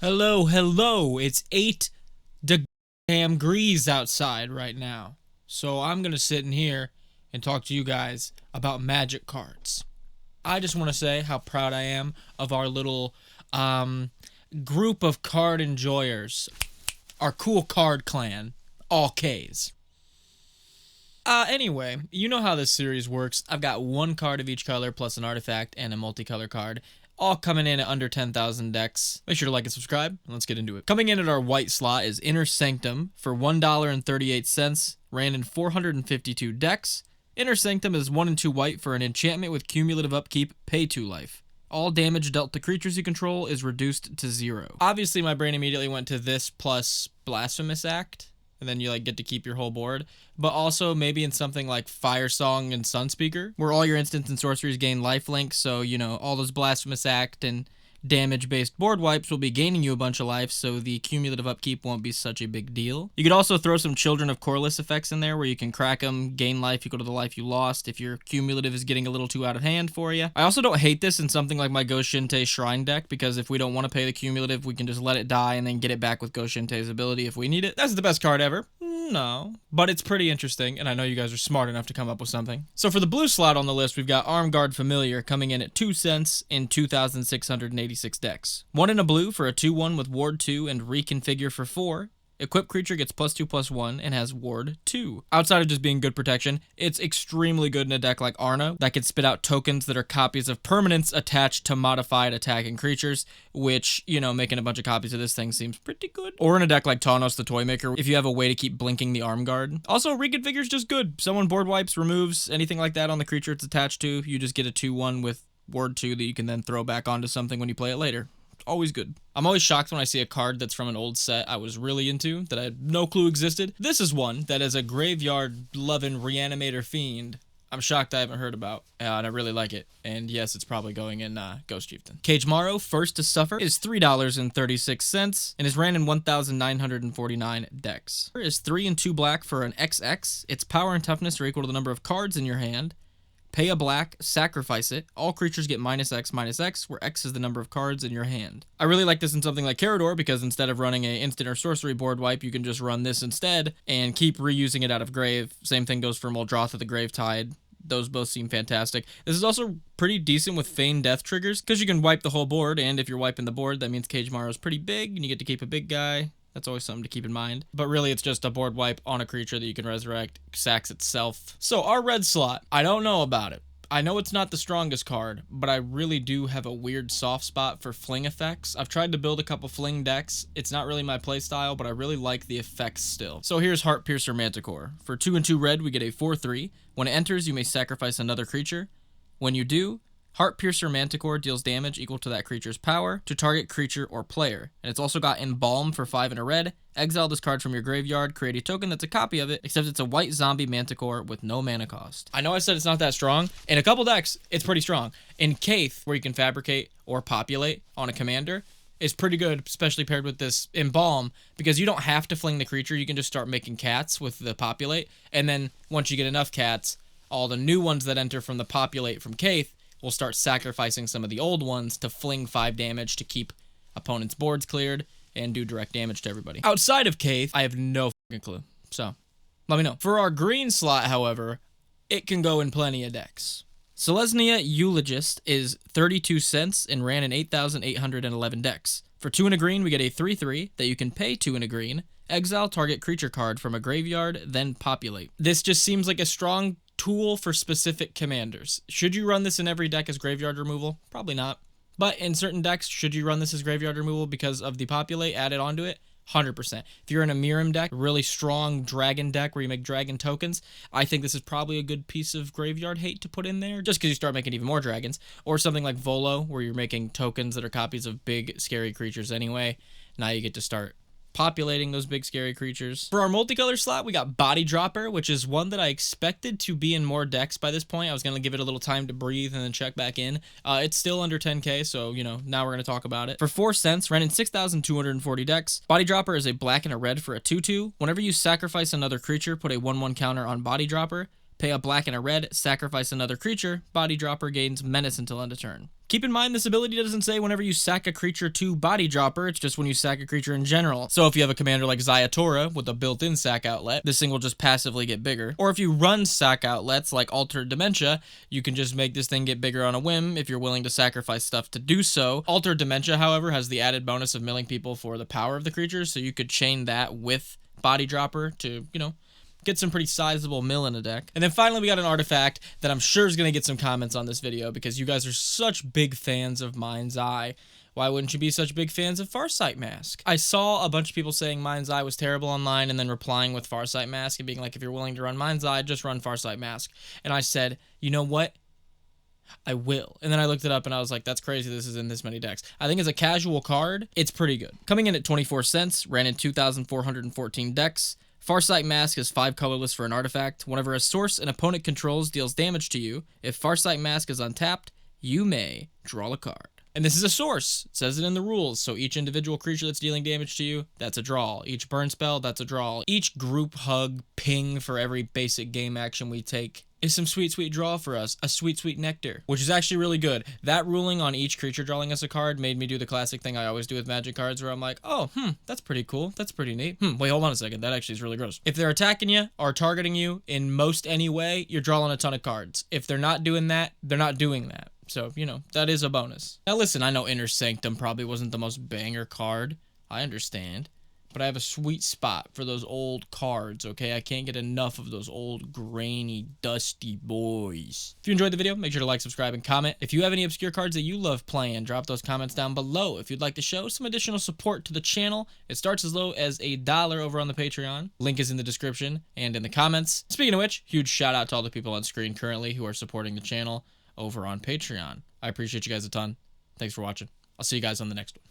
Hello, hello. It's 8 degrees outside right now. So I'm going to sit in here and talk to you guys about magic cards. I just want to say how proud I am of our little group of card enjoyers. Our cool card clan. All Ks. Anyway, you know how this series works. I've got one card of each color plus an artifact and a multicolor card, all coming in at under 10,000 decks. Make sure to like and subscribe, and let's get into it. Coming in at our white slot is Inner Sanctum for $1.38, ran in 452 decks. Inner Sanctum is 1 and 2 white for an enchantment with cumulative upkeep, pay 2 life. All damage dealt to creatures you control is reduced to 0. Obviously, my brain immediately went to this plus Blasphemous Act, and then you get to keep your whole board. But also maybe in something like Fire Song and Sunspeaker, where all your instants and sorceries gain lifelink, so all those Blasphemous Act and damage-based board wipes will be gaining you a bunch of life, so the cumulative upkeep won't be such a big deal. You could also throw some Children of Corliss effects in there, where you can crack them, gain life equal to the life you lost if your cumulative is getting a little too out of hand for you. I also don't hate this in something like my Go Shinte Shrine deck, because if we don't want to pay the cumulative, we can just let it die and then get it back with Go Shinte's ability if we need it. That's the best card ever. No, but it's pretty interesting, and I know you guys are smart enough to come up with something. So for the blue slot on the list, we've got Armguard Familiar coming in at 2 cents in 2,686 decks. 1 in a blue for a 2/1 with Ward 2 and Reconfigure for 4. Equipped creature gets +2/+1 and has Ward 2. Outside of just being good protection, it's extremely good in a deck like Arna that can spit out tokens that are copies of permanents attached to modified attacking creatures, which, making a bunch of copies of this thing seems pretty good. Or in a deck like Tawnos the Toymaker, if you have a way to keep blinking the arm guard. Also, Reconfigure's just good. Someone board wipes, removes anything like that on the creature it's attached to, you just get a 2/1 with Ward 2 that you can then throw back onto something when you play it later. Always good. I'm always shocked when I see a card that's from an old set I was really into that I had no clue existed. This is one that is a graveyard-loving reanimator fiend I'm shocked I haven't heard about, and I really like it. And yes, it's probably going in Ghost Chieftain. Cage Morrow, First to Suffer, is $3.36 and is ran in 1,949 decks. It is 3 and 2 black for an XX. Its power and toughness are equal to the number of cards in your hand. Pay a black, sacrifice it. All creatures get -X/-X, where X is the number of cards in your hand. I really like this in something like Carador, because instead of running a instant or sorcery board wipe, you can just run this instead and keep reusing it out of grave. Same thing goes for Muldrotha the Gravetide. Those both seem fantastic. This is also pretty decent with Feign Death triggers, because you can wipe the whole board, and if you're wiping the board, that means Cage Morrow's pretty big, and you get to keep a big guy. That's always something to keep in mind. But really, it's just a board wipe on a creature that you can resurrect, sacks itself. So our red slot, I don't know about it. I know it's not the strongest card, but I really do have a weird soft spot for fling effects. I've tried to build a couple fling decks. It's not really my playstyle, but I really like the effects still. So here's Heartpiercer Manticore. For 2 and 2 red, we get a 4/3. When it enters, you may sacrifice another creature. When you do, Heartpiercer Manticore deals damage equal to that creature's power to target creature or player. And it's also got Embalm for 5 and a red. Exile this card from your graveyard, create a token that's a copy of it, except it's a white zombie Manticore with no mana cost. I know I said it's not that strong. In a couple decks, it's pretty strong. In Kaith, where you can fabricate or populate on a commander, is pretty good, especially paired with this Embalm, because you don't have to fling the creature. You can just start making cats with the populate. And then once you get enough cats, all the new ones that enter from the populate from Kaith will start sacrificing some of the old ones to fling 5 damage to keep opponents' boards cleared and do direct damage to everybody. Outside of Kaith, I have no fucking clue. So, let me know. For our green slot, however, it can go in plenty of decks. Selesnya Eulogist is 32 cents and ran in 8,811 decks. For 2 and a green, we get a 3/3 that you can pay 2 and a green, exile target creature card from a graveyard, then populate. This just seems like a strong tool for specific commanders. Should you run this in every deck as graveyard removal? Probably not. But in certain decks, should you run this as graveyard removal because of the populate added onto it? 100%. If you're in a Mirim deck, a really strong dragon deck where you make dragon tokens, I think this is probably a good piece of graveyard hate to put in there, just because you start making even more dragons. Or something like Volo, where you're making tokens that are copies of big, scary creatures anyway. Now you get to start populating those big scary creatures. For our multicolor slot, we got Body Dropper, which is one that I expected to be in more decks by this point. I was going to give it a little time to breathe and then check back in. It's still under 10k, so now we're going to talk about it. For 4 cents, ran in 6,240 decks. Body Dropper is a black and a red for a 2/2. Whenever you sacrifice another creature, put a 1/1 counter on Body Dropper. Pay a black and a red, sacrifice another creature, body dropper gains menace until end of turn. Keep in mind, this ability doesn't say whenever you sack a creature to body dropper, it's just when you sack a creature in general. So if you have a commander like Zayatora with a built-in sack outlet, this thing will just passively get bigger. Or if you run sack outlets like Altered Dementia, you can just make this thing get bigger on a whim if you're willing to sacrifice stuff to do so. Altered Dementia, however, has the added bonus of milling people for the power of the creature, so you could chain that with body dropper to, you know, get some pretty sizable mill in a deck. And then finally, we got an artifact that I'm sure is going to get some comments on this video because you guys are such big fans of Mind's Eye. Why wouldn't you be such big fans of Farsight Mask? I saw a bunch of people saying Mind's Eye was terrible online and then replying with Farsight Mask and being like, if you're willing to run Mind's Eye, just run Farsight Mask. And I said, you know what? I will. And then I looked it up and I was like, that's crazy, this is in this many decks. I think as a casual card, it's pretty good. Coming in at 24 cents, ran in 2,414 decks. Farsight Mask is 5 colorless for an artifact. Whenever a source an opponent controls deals damage to you, if Farsight Mask is untapped, you may draw a card. And this is a source. It says it in the rules. So each individual creature that's dealing damage to you, that's a draw. Each burn spell, that's a draw. Each group hug ping for every basic game action we take is some sweet, sweet draw for us. A sweet, sweet nectar, which is actually really good. That ruling on each creature drawing us a card made me do the classic thing I always do with magic cards where I'm like, oh, that's pretty cool. That's pretty neat. Wait, hold on a second. That actually is really gross. If they're attacking you or targeting you in most any way, you're drawing a ton of cards. If they're not doing that, they're not doing that. So, you know, that is a bonus. Now listen, I know Inner Sanctum probably wasn't the most banger card. I understand. But I have a sweet spot for those old cards, okay? I can't get enough of those old, grainy, dusty boys. If you enjoyed the video, make sure to like, subscribe, and comment. If you have any obscure cards that you love playing, drop those comments down below. If you'd like to show some additional support to the channel, it starts as low as $1 over on the Patreon. Link is in the description and in the comments. Speaking of which, huge shout out to all the people on screen currently who are supporting the channel over on Patreon. I appreciate you guys a ton. Thanks for watching. I'll see you guys on the next one.